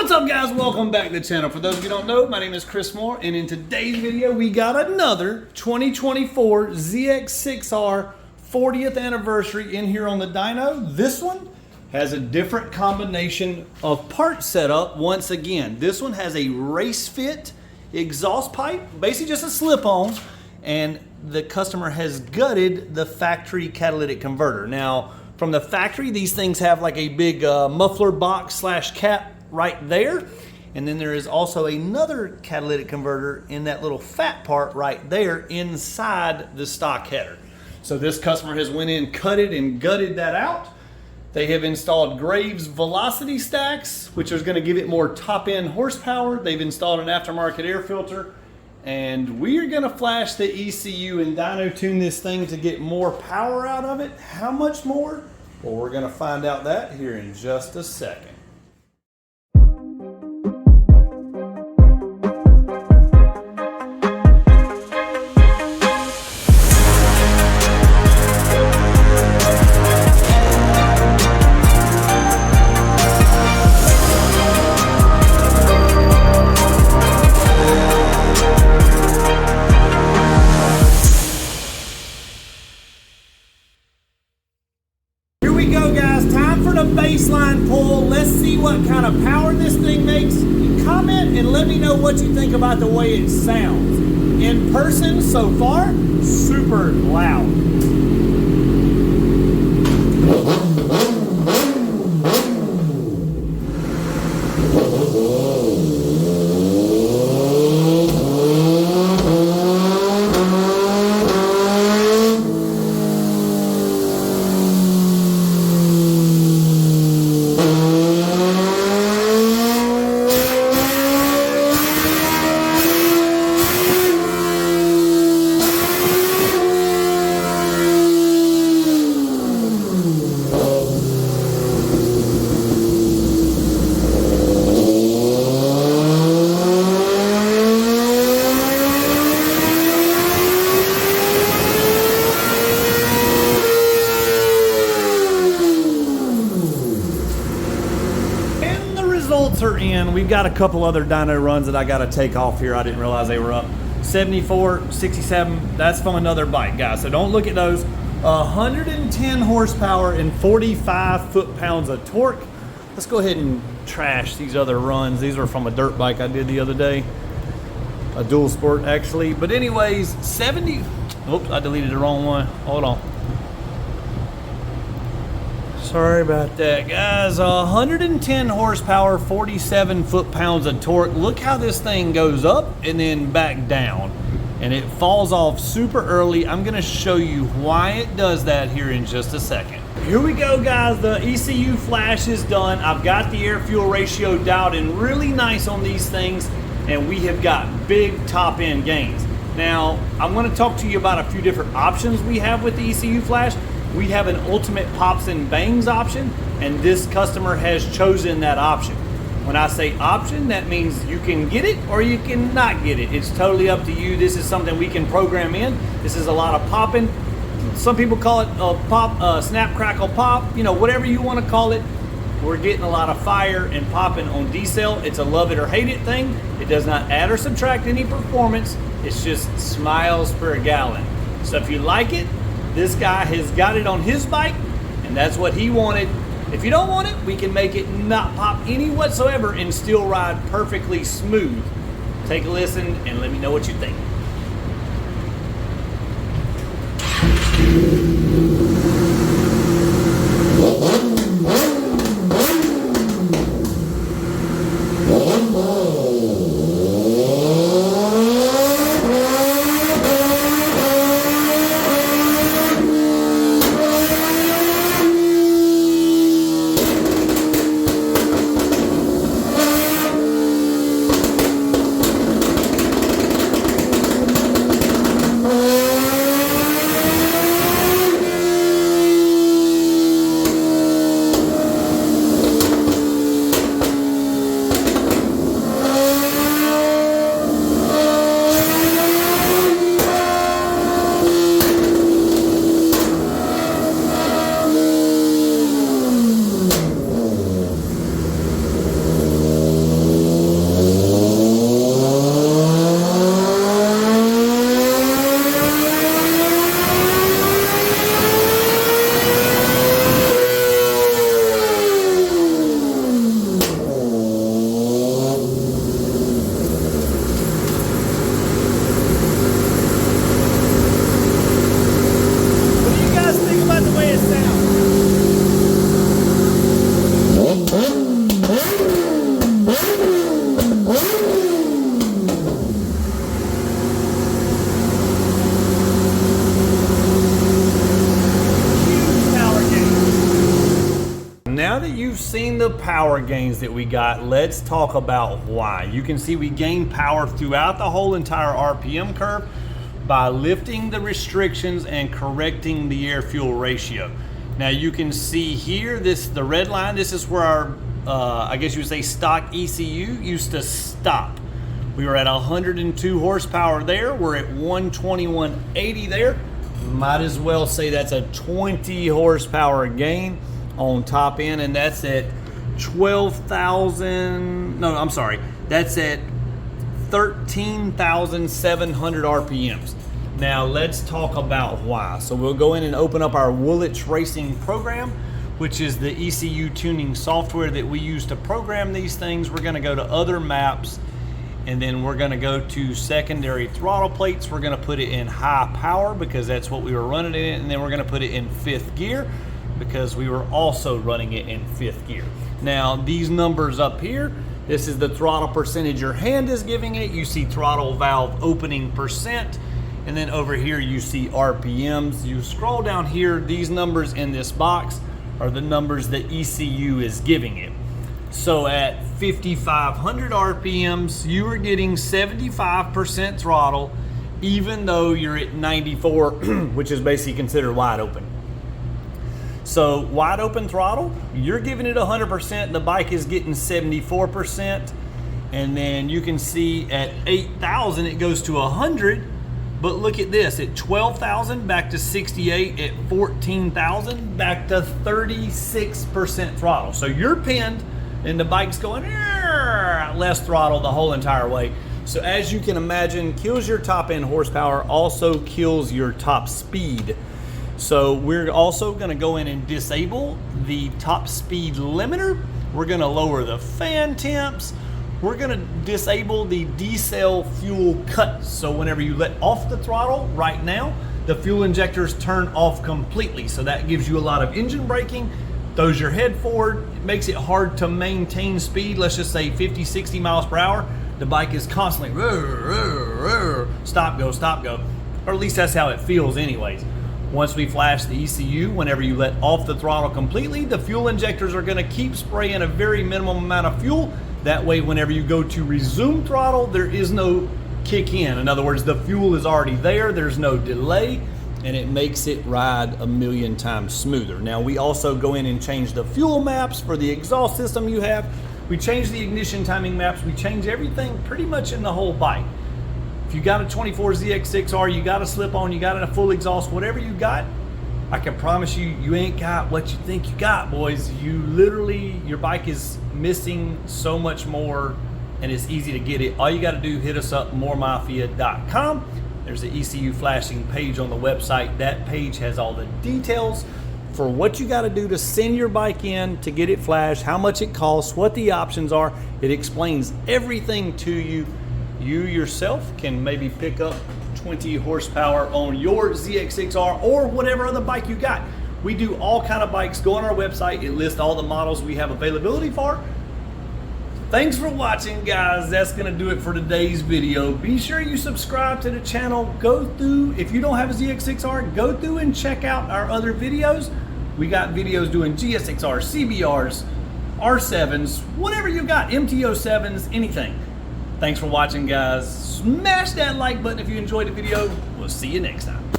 What's up, guys? Welcome back to the channel. For those of you who don't know, my name is Chris Moore, and in today's video we got another 2024 ZX6R 40th anniversary in here on the dyno. This one has a different combination of part setup. Once again, this one has a Racefit exhaust pipe, basically just a slip-on, and the customer has gutted the factory catalytic converter. Now, from the factory, these things have like a big muffler box slash cap right there, and then there is also another catalytic converter in that little fat part right there inside the stock header. So this customer has went in, cut it, and gutted that out. They have installed Graves velocity stacks, which is going to give it more top-end horsepower. They've installed an aftermarket air filter, and we are going to flash the ECU and dyno tune this thing to get more power out of it. How much more? Well, we're going to find out that here in just a second. Baseline pull. Let's see what kind of power this thing makes. Comment and let me know what you think about the way it sounds. In person so far, super loud. Are in. We've got a couple other dyno runs that I got to take off here. I didn't realize they were up. 74, 67, that's from another bike, guys, so don't look at those. 110 horsepower and 45 foot-pounds of torque. Let's go ahead and trash these other runs. These are from a dirt bike I did the other day, a dual sport actually. But anyways, 70, oops, I deleted the wrong one. Hold on. Sorry about that, guys. 110 horsepower, 47 foot-pounds of torque. Look how this thing goes up and then back down, and it falls off super early. I'm gonna show you why it does that here in just a second. Here we go, guys. The ECU flash is done. I've got the air-fuel ratio dialed in really nice on these things, and we have got big top-end gains. Now, I'm gonna talk to you about a few different options we have with the ECU flash. We have an ultimate pops and bangs option, and this customer has chosen that option. When I say option, that means you can get it or you can not get it. It's totally up to you. This is something we can program in. This is a lot of popping. Some people call it a pop, snap, crackle, pop, you know, whatever you want to call it. We're getting a lot of fire and popping on D-cell. It's a love it or hate it thing. It does not add or subtract any performance. It's just smiles per gallon. So if you like it, this guy has got it on his bike, and that's what he wanted. If you don't want it, we can make it not pop any whatsoever and still ride perfectly smooth. Take a listen and let me know what you think. the power gains that we got, let's talk about why. You can see we gain power throughout the whole entire RPM curve by lifting the restrictions and correcting the air-fuel ratio. Now you can see here, the red line, this is where our, I guess you would say stock ECU used to stop. We were at 102 horsepower there. We're at 121.80 there. Might as well say that's a 20 horsepower gain on top end, and that's at 12,000, no, I'm sorry, that's at 13,700 RPMs. Now let's talk about why. So we'll go in and open up our Woolwich Racing program, which is the ECU tuning software that we use to program these things. We're gonna go to other maps, and then we're gonna go to secondary throttle plates. We're gonna put it in high power because that's what we were running it in, and then we're gonna put it in 5th gear because we were also running it in 5th gear. Now these numbers up here, this is the throttle percentage your hand is giving it. You see throttle valve opening percent, and then over here you see RPMs. You scroll down here, these numbers in this box are the numbers that ECU is giving it. So at 5,500 RPMs, you are getting 75% throttle, even though you're at 94, which is basically considered wide open. So wide open throttle, you're giving it 100%, the bike is getting 74%, and then you can see at 8,000 it goes to 100, but look at this, at 12,000 back to 68, at 14,000 back to 36% throttle. So you're pinned and the bike's going less throttle the whole entire way. So as you can imagine, kills your top end horsepower, also kills your top speed. So we're also gonna go in and disable the top speed limiter. We're gonna lower the fan temps. We're gonna disable the decel fuel cut. So whenever you let off the throttle right now, the fuel injectors turn off completely. So that gives you a lot of engine braking, throws your head forward. It makes it hard to maintain speed. Let's just say 50, 60 miles per hour. The bike is constantly stop, go, or at least that's how it feels anyways. Once we flash the ECU, whenever you let off the throttle completely, the fuel injectors are gonna keep spraying a very minimum amount of fuel. That way, whenever you go to resume throttle, there is no kick in. In other words, the fuel is already there, there's no delay, and it makes it ride a million times smoother. Now, we also go in and change the fuel maps for the exhaust system you have. We change the ignition timing maps. We change everything pretty much in the whole bike. If you got a 24 ZX6R, you got a slip-on, you got a full exhaust, whatever you got, I can promise you, you ain't got what you think you got, boys. You literally, your bike is missing so much more, and it's easy to get it. All you gotta do, hit us up, moremafia.com. There's an ECU flashing page on the website. That page has all the details for what you gotta do to send your bike in to get it flashed, how much it costs, what the options are. It explains everything to you. You yourself can maybe pick up 20 horsepower on your ZX6R or whatever other bike you got. We do all kind of bikes. Go on our website. It lists all the models we have availability for. Thanks for watching, guys. That's gonna do it for today's video. Be sure you subscribe to the channel. Go through, if you don't have a ZX6R, go through and check out our other videos. We got videos doing GSXR, CBRs, R7s, whatever you got, MT07s, anything. Thanks for watching, guys. Smash that like button if you enjoyed the video. We'll see you next time.